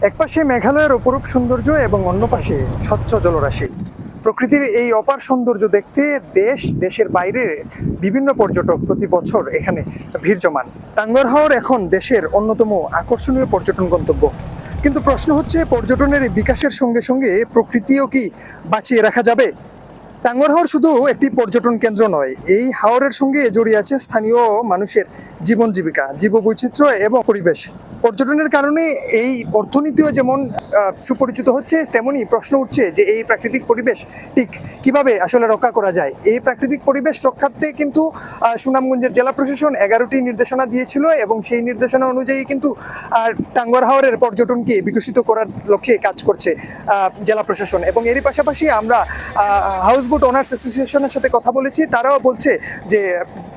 একপাশে মেঘালয়ের অপরূপ সৌন্দর্য এবং অন্য পাশে স্বচ্ছ জলরাশি। প্রকৃতির এই অপার সৌন্দর্য দেখতে দেশের বাইরে বিভিন্ন পর্যটক প্রতি বছর এখানে ভিড় জমান। টাঙ্গুয়ার হাওর এখন দেশের অন্যতম আকর্ষণীয় পর্যটন গন্তব্য। কিন্তু প্রশ্ন হচ্ছে, পর্যটনের বিকাশের সঙ্গে সঙ্গে প্রকৃতিও কি বাঁচিয়ে রাখা যাবে? টাঙ্গুয়ার হাওর শুধু একটি পর্যটন কেন্দ্র নয়, এই হাওরের সঙ্গে জড়িয়ে আছে স্থানীয় মানুষের জীবন জীবিকা, জীববৈচিত্র্য এবং পরিবেশ। পর্যটনের কারণে এই অর্থনীতিও যেমন সুপরিচিত হচ্ছে, তেমনি প্রশ্ন উঠছে যে এই প্রাকৃতিক পরিবেশ ঠিক কিভাবে আসলে রক্ষা করা যায়। এই প্রাকৃতিক পরিবেশ রক্ষার্থে কিন্তু সুনামগঞ্জের জেলা প্রশাসন 11টি নির্দেশনা দিয়েছিল এবং সেই নির্দেশনা অনুযায়ী কিন্তু টাঙ্গুয়ার হাওরের পর্যটনকে বিকশিত করার লক্ষ্যে কাজ করছে জেলা প্রশাসন। এবং এরই পাশাপাশি আমরা হাউসবোট ওনার্স অ্যাসোসিয়েশনের সাথে কথা বলেছি, তারাও বলছে যে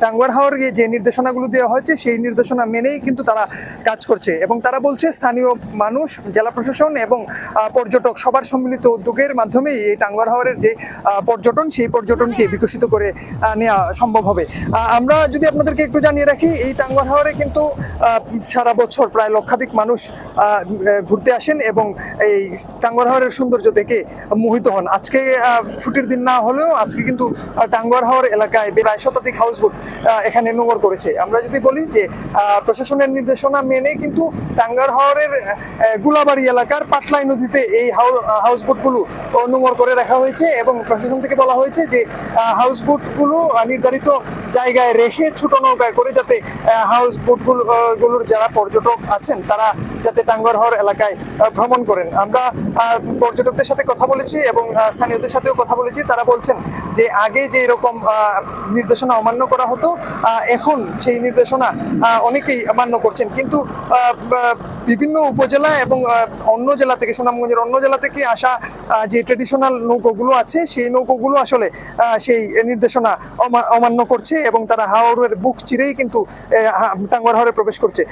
টাঙ্গুয়ার হাওরে যে নির্দেশনাগুলো দেওয়া হয়েছে সেই নির্দেশনা মেনেই কিন্তু তারা কাজ করছে। এবং তারা বলছে স্থানীয় মানুষ, জেলা প্রশাসন এবং পর্যটক সবার সম্মিলিত উদ্যোগের মাধ্যমেই এই টাঙ্গুয়ার হাওরের যে পর্যটন, সেই পর্যটনকে বিকশিত করে নেওয়া সম্ভব হবে। আমরা যদি আপনাদেরকে একটু জানিয়ে রাখি, এই টাঙ্গুয়ার হাওরে কিন্তু সারা বছর প্রায় লক্ষাধিক মানুষ ঘুরতে আসেন এবং এই টাঙ্গুয়ার হাওরের সৌন্দর্য দেখে মোহিত হন। আজকে ছুটির দিন না হলেও আজকে কিন্তু টাঙ্গুয়ার হাওর এলাকায় প্রায় শতাধিক হাউসবোট এখানে নোঙর করেছে। আমরা যদি বলি যে প্রশাসনের নির্দেশনা মেনে কিন্তু টাঙ্গুয়ার হাওরের গুলাবাড়ি এলাকার পাটলাই নদীতে এই হাউসবোটগুলো নোঙর করে রাখা হয়েছে এবং প্রশাসন থেকে বলা হয়েছে যে হাউসবোটগুলো নির্ধারিত জায়গায় রেখে ছোট নৌকায় করে যাতে হাউসবোটগুলোর যারা পর্যটক আছেন তারা যাতে টাঙ্গুয়ার হাওর এলাকায় ভ্রমণ করেন। আমরা পর্যটকদের সাথে কথা বলেছি এবং স্থানীয়দের সাথেও কথা বলেছি। তারা বলছেন যে আগে যে এরকম নির্দেশনা অমান্য করা হতো, এখন সেই নির্দেশনা অনেকেই মান্য করছেন। কিন্তু বিভিন্ন উপজেলা এবং অন্য জেলা থেকে, সুনামগঞ্জের অন্য জেলা থেকে আসা যে ট্রেডিশনাল নৌকোগুলো আছে, সেই নৌকোগুলো আসলে সেই নির্দেশনা অমান্য করছে এবং তারা হাওরের বুক চিরেই কিন্তু টাঙ্গুয়ার হাওরে প্রবেশ করছে।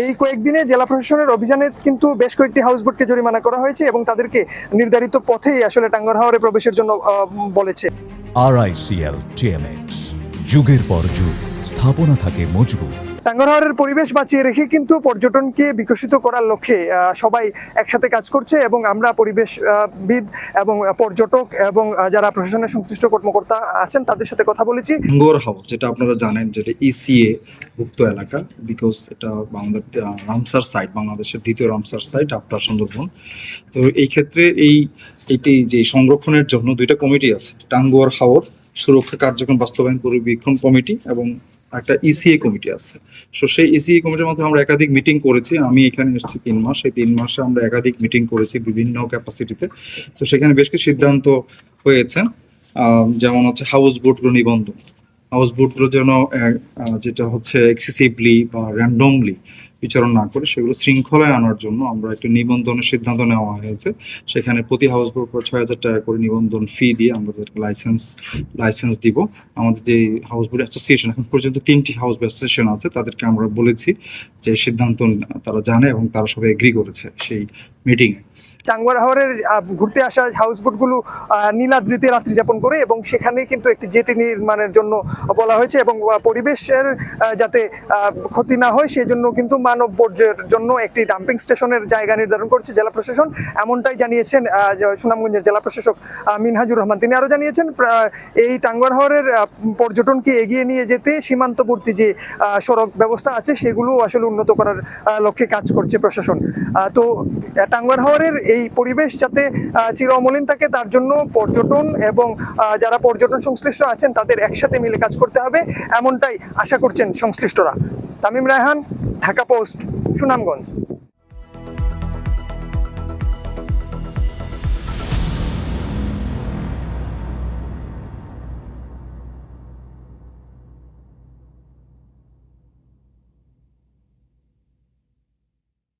এই কয়েকদিনে জেলা প্রশাসনের অভিযানে কিন্তু বেশ কয়েকটি হাউসবোটকে জরিমানা করা হয়েছে এবং তাদেরকে নির্ধারিত পথেই আসলে টাঙ্গুয়ার হাওরে প্রবেশের জন্য বলেছে। RICL TMX, যুগের পর যুগ স্থাপনা থাকে মজবুত। টাঙ্গুয়ার হাওরের পরিবেশ বাঁচিয়ে রেখে কিন্তু পর্যটনকে বিকশিত করার লক্ষ্যে সবাই একসাথে কাজ করছে এবং আমরা পরিবেশবিদ এবং পর্যটক এবং যারা প্রশাসনের সংশ্লিষ্ট কর্মকর্তা আছেন তাদের সাথে কথা বলেছি। টাঙ্গুয়ার হাওর, যেটা আপনারা জানেন, যেটা ECA ভুক্ত এলাকা, বিকজ এটা রামসার সাইট, বাংলাদেশের দ্বিতীয় রামসার সাইট আফটার সুন্দরবন। তো এই ক্ষেত্রে এইটি যে সংরক্ষণের জন্য দুইটা কমিটি আছে, টাঙ্গুয়ার হাওর সুরক্ষা কার্যক্রম বাস্তবায়ন পরিবীক্ষণ কমিটি এবং একটা ECA কমিটি আছে। সো সেই ECA কমিটির মাধ্যমে আমরা একাধিক মিটিং করেছি। আমি এখানে এসেছি 3 মাস, এই 3 মাসে আমরা একাধিক মিটিং করেছি বিভিন্ন ক্যাপাসিটিতে। তো সেখানে বেশ কিছু সিদ্ধান্ত হয়েছে, যেমন হচ্ছে হাউসবোটগুলো নিবন্ধন, হাউসবোটগুলো যেন যেটা হচ্ছে এক্সেসিভলি বা র্যান্ডমলি বিচরণ না করে সেগুলো শৃঙ্খলায় আনার জন্য আমরা একটা নিবন্ধনের সিদ্ধান্ত নেওয়া হয়েছে। সেখানে প্রতি হাউসবোট 6,000 টাকা করে নিবন্ধন ফি দিয়ে আমরা লাইসেন্স দিব। আমাদের যে হাউসবোট অ্যাসোসিয়েশন, এখন পর্যন্ত 3টি হাউসবোট অ্যাসোসিয়েশন আছে, তাদেরকে আমরা বলেছি যে সিদ্ধান্ত তারা জানে এবং তারা সবাই এগ্রি করেছে সেই মিটিংয়ে। টাঙ্গুয়ার হাওরের ঘুরতে আসা হাউসবোটগুলো নীলাদ্রিতে রাত্রি যাপন করে এবং সেখানে কিন্তু একটি জেটি নির্মাণের জন্য বলা হয়েছে এবং পরিবেশের যাতে ক্ষতি না হয় সেজন্য কিন্তু মানব বর্জ্যের জন্য একটি ডাম্পিং স্টেশনের জায়গা নির্ধারণ করছে জেলা প্রশাসন। এমনটাই জানিয়েছেন সুনামগঞ্জের জেলা প্রশাসক মিনহাজুর রহমান। তিনি আরও জানিয়েছেন এই টাঙ্গুয়ার হাওরের পর্যটনকে এগিয়ে নিয়ে যেতে সীমান্তবর্তী যে সড়ক ব্যবস্থা আছে সেগুলো আসলে উন্নত করার লক্ষ্যে কাজ করছে প্রশাসন। তো টাঙ্গুয়ার হাওরের এই পরিবেশ যাতে চির অমলিন থাকে তার জন্য পর্যটন এবং যারা পর্যটন সংশ্লিষ্ট আছেন তাদের একসাথে মিলে কাজ করতে হবে, এমনটাই আশা করছেন সংশ্লিষ্টরা। তামিম রায়হান, ঢাকা পোস্ট, সুনামগঞ্জ।